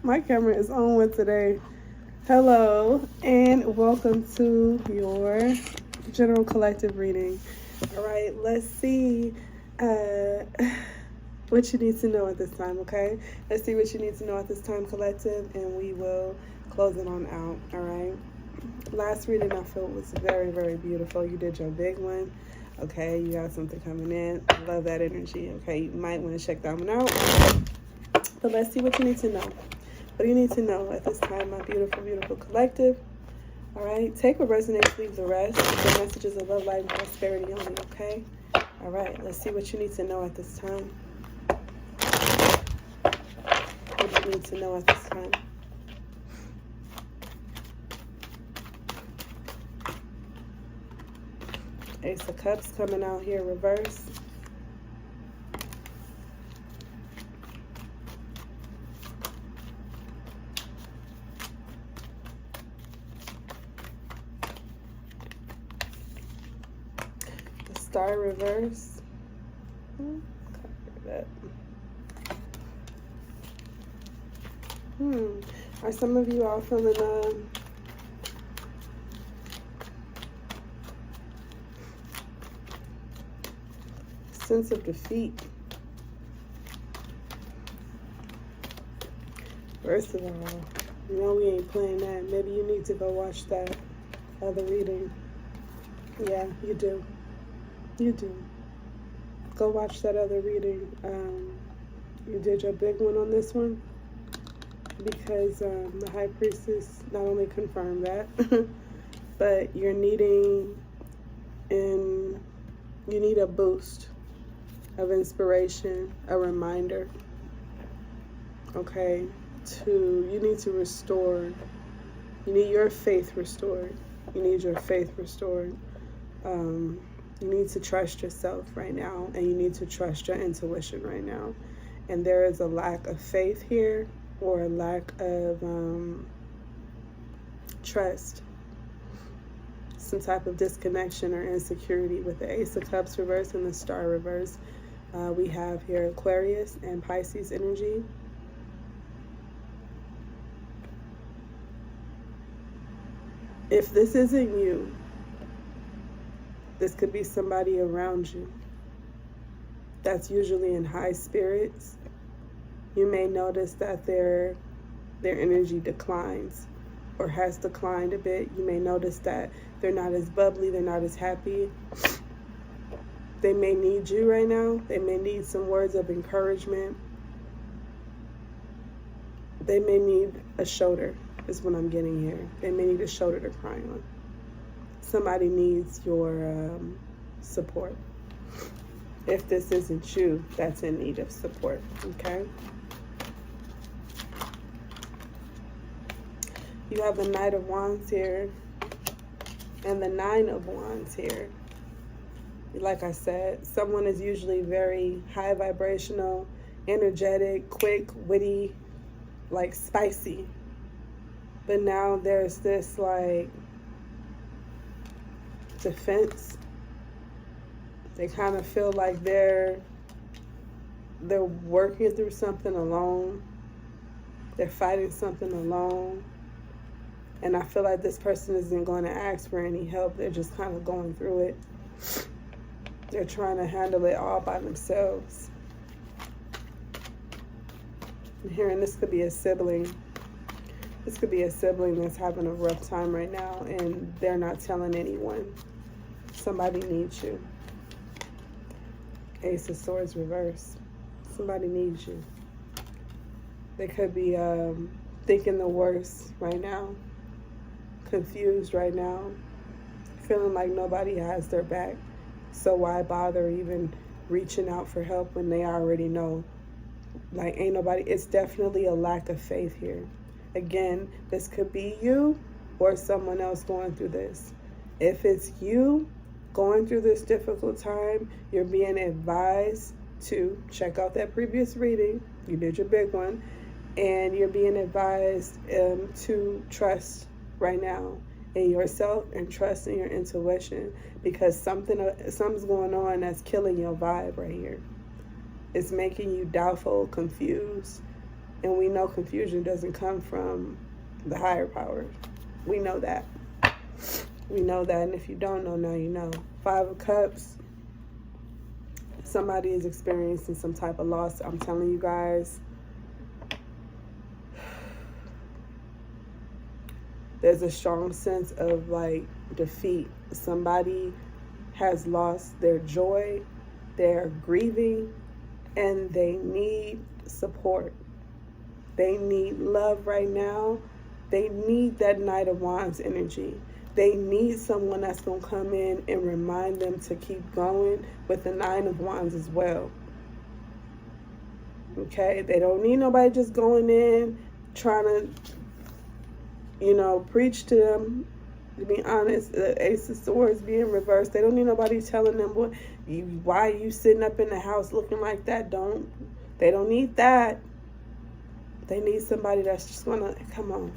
My camera is on with today. Hello, and welcome to your general collective reading. All right, let's see what you need to know at this time, okay? Let's see what you need to know at this time, collective, and we will close it on out, all right? Last reading I felt was very, very beautiful. You did your big one. Okay, you got something coming in. I love that energy. Okay, you might want to check that one out. But let's see what you need to know. What do you need to know at this time, my beautiful, beautiful collective? All right, take what resonates, leave the rest. The messages of love, light, and prosperity only, okay? All right, let's see what you need to know at this time. What you need to know at this time. Ace of Cups coming out here, reverse. The Star reverse. Cover that. Are some of you all feeling sense of defeat? First of all, you know we ain't playing that. Maybe you need to go watch that other reading. Yeah, you do. You do. Go watch that other reading. You did your big one on this one because the High Priestess not only confirmed that, but you're needing you need a boost of inspiration, a reminder, okay, you need to restore, you need your faith restored, you need your faith restored, you need to trust yourself right now, and you need to trust your intuition right now, and there is a lack of faith here, or a lack of trust, some type of disconnection or insecurity with the Ace of Cups reverse and the Star reverse. We have here Aquarius and Pisces energy. If this isn't you, this could be somebody around you that's usually in high spirits. You may notice that their energy declines or has declined a bit. You may notice that they're not as bubbly, they're not as happy. They may need you right now. They may need some words of encouragement. They may need a shoulder, is what I'm getting here. They may need a shoulder to cry on. Somebody needs your support. If this isn't you, that's in need of support, okay? You have the Knight of Wands here and the Nine of Wands here. Like I said, someone is usually very high vibrational, energetic, quick, witty, like spicy. But now there's this like defense. They kind of feel like they're working through something alone. They're fighting something alone. And I feel like this person isn't going to ask for any help. They're just kind of going through it. They're trying to handle it all by themselves. I'm hearing this could be a sibling. This could be a sibling that's having a rough time right now and they're not telling anyone. Somebody needs you. Ace of Swords reverse. Somebody needs you. They could be thinking the worst right now. Confused right now. Feeling like nobody has their back. So why bother even reaching out for help when they already know? Like, ain't nobody. It's definitely a lack of faith here. Again, this could be you or someone else going through this. If it's you going through this difficult time, you're being advised to check out that previous reading. You did your big one. And you're being advised to trust right now in yourself and trust in your intuition, because something's going on that's killing your vibe right here. It's making you doubtful, confused, And we know confusion doesn't come from the higher power. We know that. We know that. And if you don't know, now you know. 5 of Cups. Somebody is experiencing some type of loss. I'm telling you guys. There's a strong sense of like defeat. Somebody has lost their joy. They're grieving. And they need support. They need love right now. They need that Knight of Wands energy. They need someone that's going to come in and remind them to keep going with the 9 of Wands as well. Okay? They don't need nobody just going in, trying to, preach to them. To be honest, the Ace of Swords being reversed. They don't need nobody telling them why are you sitting up in the house looking like that. They don't need that. They need somebody that's just gonna come on.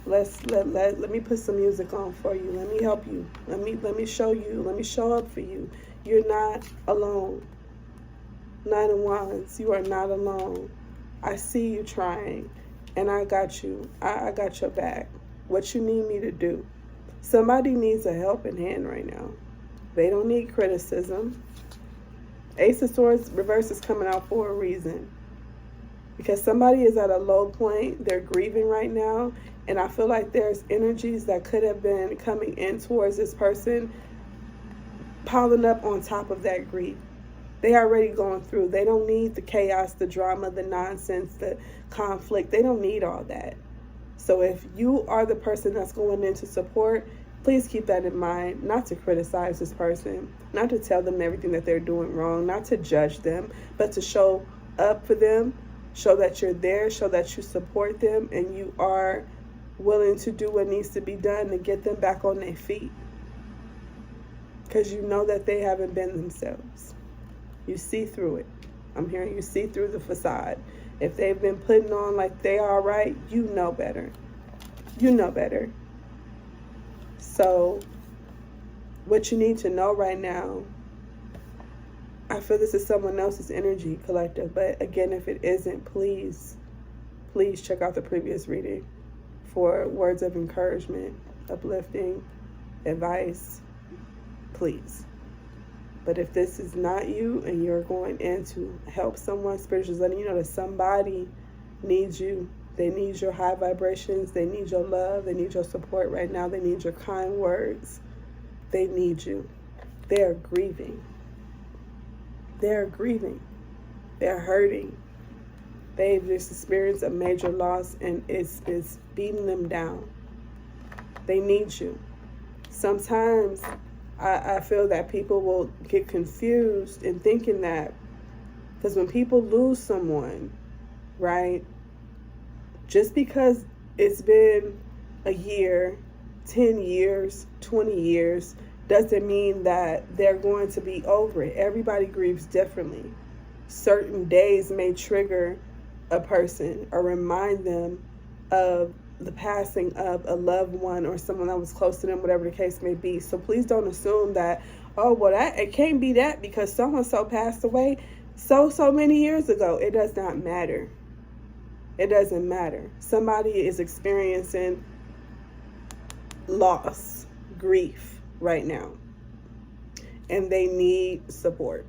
Let me put some music on for you. Let me help you. Let me show you. Let me show up for you. You're not alone. 9 of Wands. You are not alone. I see you trying, and I got you. I got your back. What you need me to do? Somebody needs a helping hand right now. They don't need criticism. Ace of Swords reverse is coming out for a reason. Because somebody is at a low point. They're grieving right now. And I feel like there's energies that could have been coming in towards this person, piling up on top of that grief. They already going through. They don't need the chaos, the drama, the nonsense, the conflict. They don't need all that. So if you are the person that's going in to support, please keep that in mind. Not to criticize this person, not to tell them everything that they're doing wrong, not to judge them, but to show up for them, show that you're there, show that you support them, and you are willing to do what needs to be done to get them back on their feet. Because you know that they haven't been themselves. You see through it. I'm hearing you see through the facade. If they've been putting on like they are right, you know better. You know better. So, what you need to know right now, I feel this is someone else's energy, collective. But again, if it isn't, please check out the previous reading for words of encouragement, uplifting, advice, please. But if this is not you and you're going in to help someone, spiritual is letting you know that somebody needs you. They need your high vibrations. They need your love. They need your support right now. They need your kind words. They need you. They're grieving. They're grieving. They're hurting. They've just experienced a major loss and it's beating them down. They need you. Sometimes I feel that people will get confused in thinking that, because when people lose someone, right, just because it's been a year, 10 years, 20 years, doesn't mean that they're going to be over it. Everybody grieves differently. Certain days may trigger a person or remind them of the passing of a loved one or someone that was close to them, whatever the case may be. So please don't assume that, oh, well, it can't be that because so-and-so passed away so many years ago. It does not matter. It doesn't matter. Somebody is experiencing loss, grief right now, and they need support.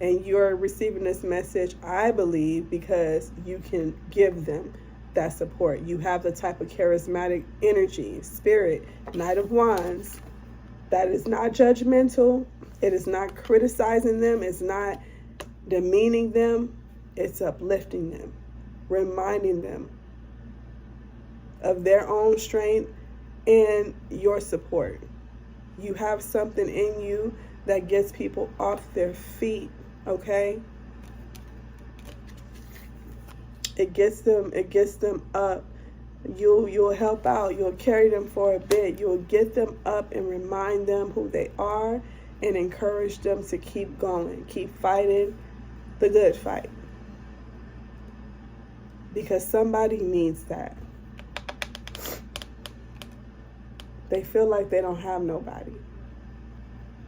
And you're receiving this message, I believe, because you can give them that support. You have the type of charismatic energy, spirit, Knight of Wands, that is not judgmental. It is not criticizing them. It's not demeaning them. It's uplifting them, reminding them of their own strength and your support. You have something in you that gets people off their feet, okay? It gets them up. You'll help out. You'll carry them for a bit. You'll get them up and remind them who they are and encourage them to keep going, keep fighting the good fight. Because somebody needs that. They feel like they don't have nobody.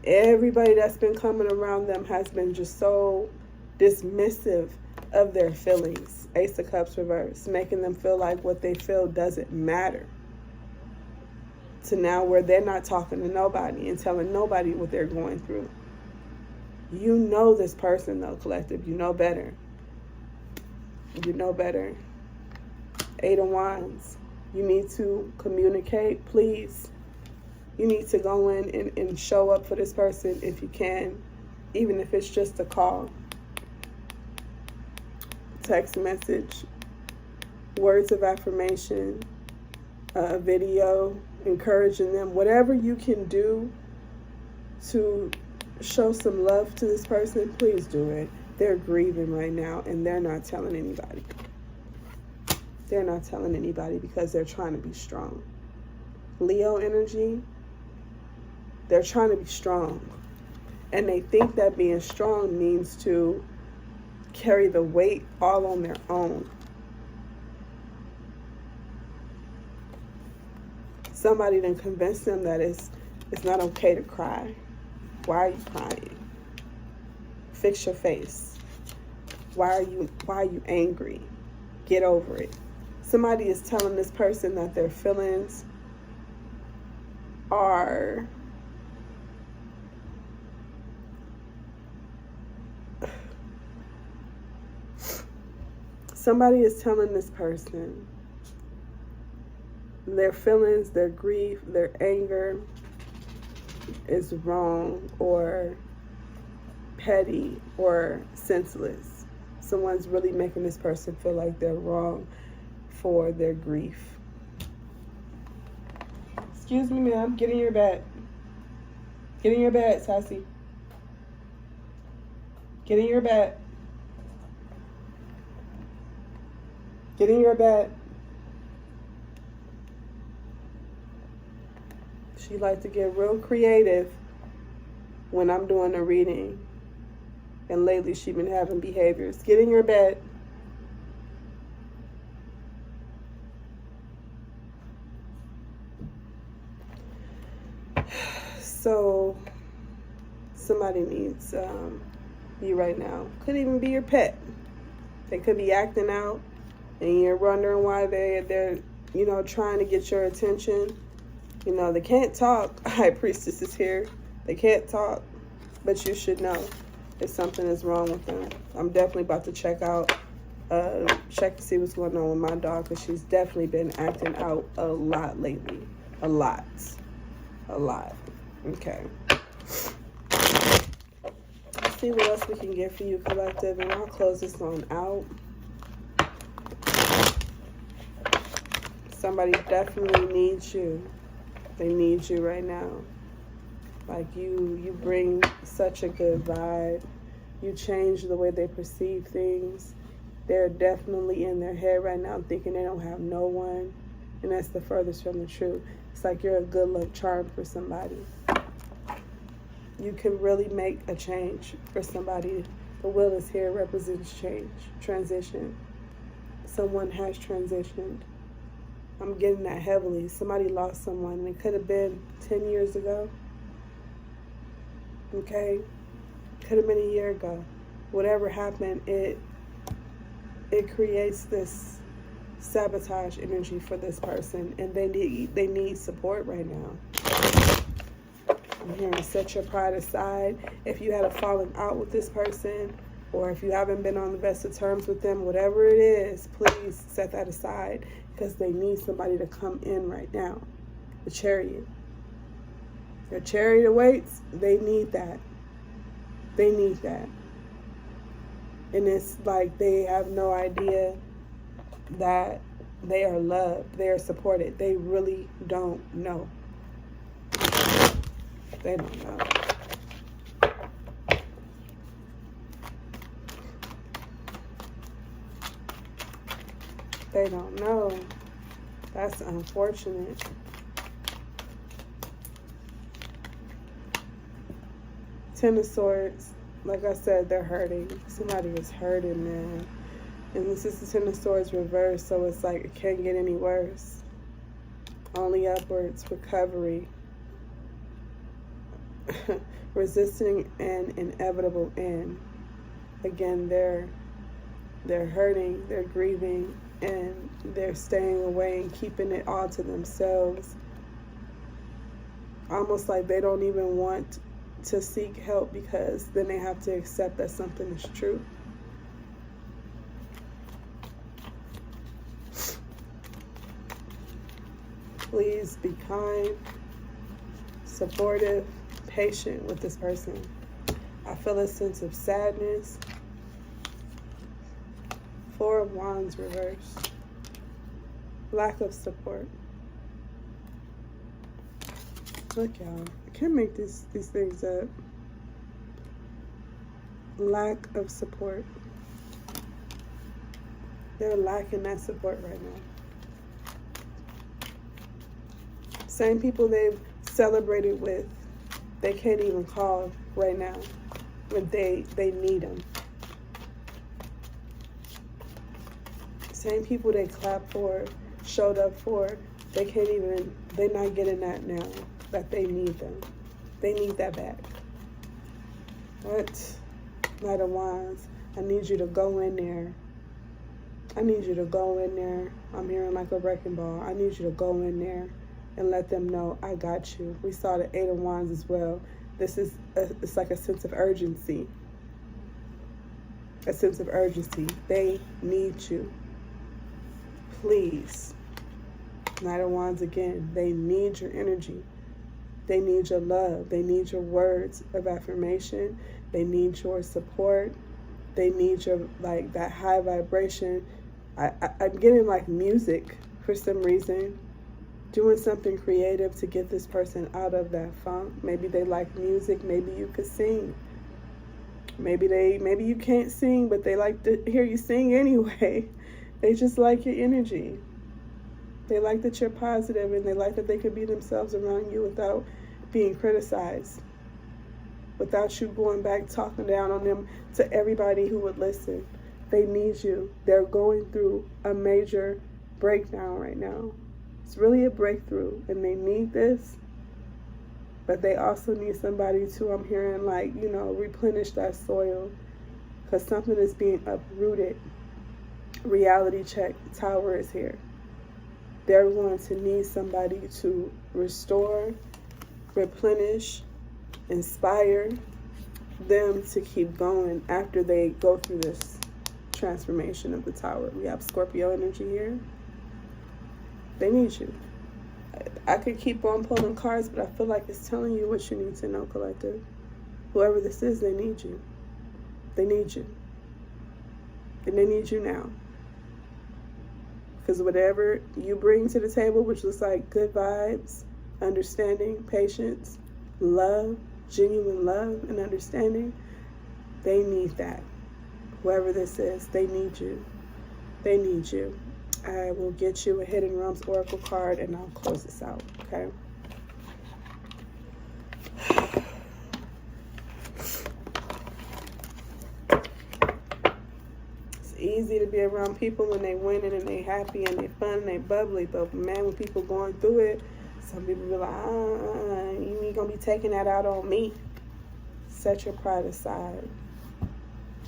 Everybody that's been coming around them has been just so dismissive of their feelings. Ace of Cups reverse, making them feel like what they feel doesn't matter. To now where they're not talking to nobody and telling nobody what they're going through. You know this person though, collective. You know better. You know better. 8 of Wands. You need to communicate, please. You need to go in and show up for this person if you can, even if it's just a call, text message, words of affirmation, a video, encouraging them. Whatever you can do to show some love to this person, please do it. They're grieving right now and they're not telling anybody. They're not telling anybody because they're trying to be strong. Leo energy, they're trying to be strong. And they think that being strong means to carry the weight all on their own. Somebody done convinced them that it's not okay to cry. Why are you crying? Fix your face. Why are you angry? Get over it. Somebody is telling this person that their feelings are somebody is telling this person their feelings, their grief, their anger is wrong or petty or senseless. Someone's really making this person feel like they're wrong for their grief. Excuse me, ma'am. Get in your bed. Get in your bed, Sassy. Get in your bed. Get in your bed. She likes to get real creative when I'm doing a reading. And lately she's been having behaviors. Get in your bed. So somebody needs you right now. Could even be your pet. They could be acting out and you're wondering why they're trying to get your attention. They can't talk. High Priestess is here. They can't talk, but you should know if something is wrong with them. I'm definitely about to check to see what's going on with my dog, because she's definitely been acting out a lot lately. A lot. Okay. Let's see what else we can get for you, collective, and I'll close this one out. Somebody definitely needs you. They need you right now. Like you bring such a good vibe. You change the way they perceive things. They're definitely in their head right now thinking they don't have no one. And that's the furthest from the truth. It's like you're a good luck charm for somebody. You can really make a change for somebody. The wheel is here, represents change, transition. Someone has transitioned. I'm getting that heavily. Somebody lost someone, and it could have been 10 years ago. Okay? Could have been a year ago. Whatever happened, it creates this sabotage energy for this person, and they need support right now. I'm hearing set your pride aside. If you had a falling out with this person, or if you haven't been on the best of terms with them, whatever it is, please set that aside, because they need somebody to come in right now. The Chariot. The Chariot awaits. They need that. They need that. And it's like they have no idea that they are loved. They are supported. They really don't know. They don't know. They don't know. That's unfortunate. Ten of Swords, like I said, they're hurting. Somebody is hurting, man. And this is the Ten of Swords reversed, so it's like it can't get any worse. Only upwards, recovery. Resisting an inevitable end. Again, they're They're hurting, they're grieving, and they're staying away and keeping it all to themselves. Almost like they don't even want to seek help because then they have to accept that something is true. Please be kind, supportive, patient with this person. I feel a sense of sadness. Four of Wands reversed. Lack of support. Look, y'all. I can't make these things up. Lack of support. They're lacking that support right now. Same people they've celebrated with, they can't even call right now when they need them. Same people they clapped for, showed up for, they can't even, they're not getting that now, that they need them. They need that back. What? Knight of Wands, I need you to go in there. I need you to go in there. I'm hearing like a wrecking ball. I need you to go in there and let them know I got you. We saw the Eight of Wands as well. This is, it's like a sense of urgency. A sense of urgency. They need you. Please. Knight of Wands again. They need your energy. They need your love. They need your words of affirmation. They need your support. They need your, like, that high vibration. I'm getting like music for some reason. Doing something creative to get this person out of that funk. Maybe they like music. Maybe you could sing. Maybe you can't sing, but they like to hear you sing anyway. They just like your energy. They like that you're positive, and they like that they can be themselves around you without being criticized. Without you going back talking down on them to everybody who would listen. They need you. They're going through a major breakdown right now. It's really a breakthrough, and they need this, but they also need somebody to, I'm hearing, like, you know, replenish that soil, because something is being uprooted. Reality check, Tower is here. They're going to need somebody to restore, replenish, inspire them to keep going after they go through this transformation of the Tower. We have Scorpio energy here. They need you. I could keep on pulling cards, but I feel like it's telling you what you need to know, collective. Whoever this is, they need you. They need you. And they need you now. Because whatever you bring to the table, which looks like good vibes, understanding, patience, love, genuine love and understanding, they need that. Whoever this is, they need you. They need you. I will get you a Hidden Realms Oracle card and I'll close this out, okay? It's easy to be around people when they winning and they happy and they fun and they bubbly, but man, when people going through it, some people be like, you ain't gonna be taking that out on me. Set your pride aside.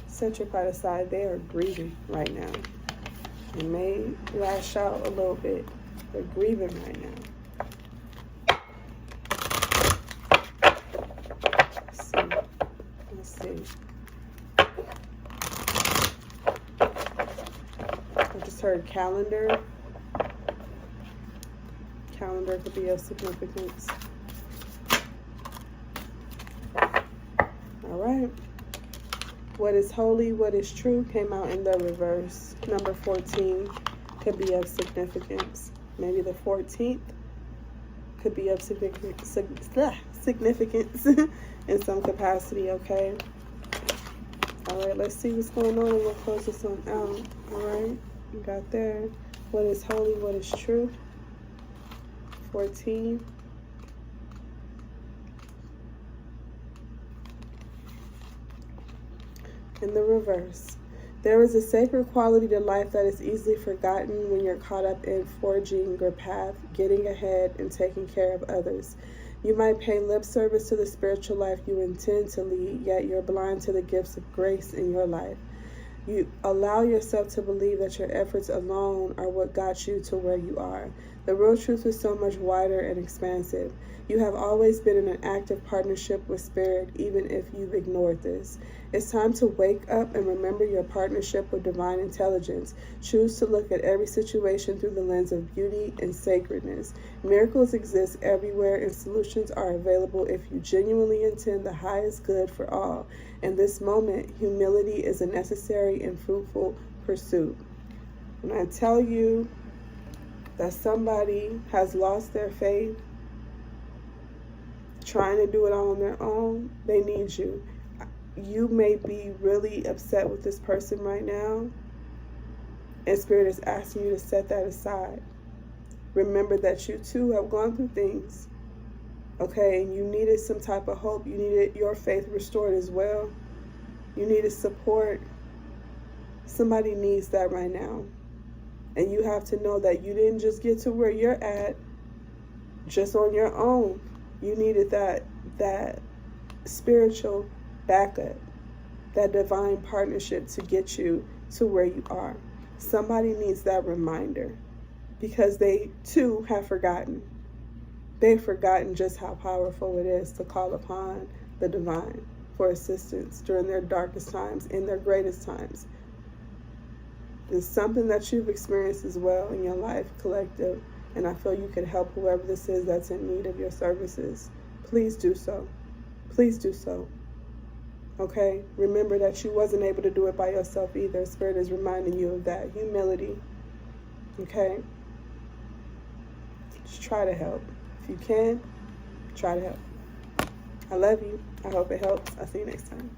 Set your pride aside. They are grieving right now. It may lash out a little bit. They're grieving right now. Let's see. I just heard calendar. Calendar could be of significance. All right. What is holy, what is true came out in the reverse. Number 14 could be of significance. Maybe the 14th could be of significance in some capacity, okay? All right, let's see what's going on and we'll close this one out. All right, you got there. What is holy, what is true? 14. In the reverse, there is a sacred quality to life that is easily forgotten when you're caught up in forging your path, getting ahead, and taking care of others. You might pay lip service to the spiritual life you intend to lead, yet you're blind to the gifts of grace in your life. You allow yourself to believe that your efforts alone are what got you to where you are. The real truth is so much wider and expansive. You have always been in an active partnership with Spirit, even if you've ignored this. It's time to wake up and remember your partnership with divine intelligence. Choose to look at every situation through the lens of beauty and sacredness. Miracles exist everywhere, and solutions are available if you genuinely intend the highest good for all. In this moment, humility is a necessary and fruitful pursuit. When I tell you that somebody has lost their faith, trying to do it all on their own, they need you. You may be really upset with this person right now, and Spirit is asking you to set that aside. Remember that you too have gone through things, okay? And you needed some type of hope. You needed your faith restored as well. You needed support. Somebody needs that right now. And you have to know that you didn't just get to where you're at just on your own. You needed that spiritual backup, that divine partnership to get you to where you are. Somebody needs that reminder because they too have forgotten. They've forgotten just how powerful it is to call upon the divine for assistance during their darkest times, in their greatest times. It's something that you've experienced as well in your life, collective, and I feel you could help whoever this is that's in need of your services. Please do so. Please do so. Okay? Remember that you wasn't able to do it by yourself either. Spirit is reminding you of that. Humility. Okay? Just try to help. If you can, try to help. I love you. I hope it helps. I'll see you next time.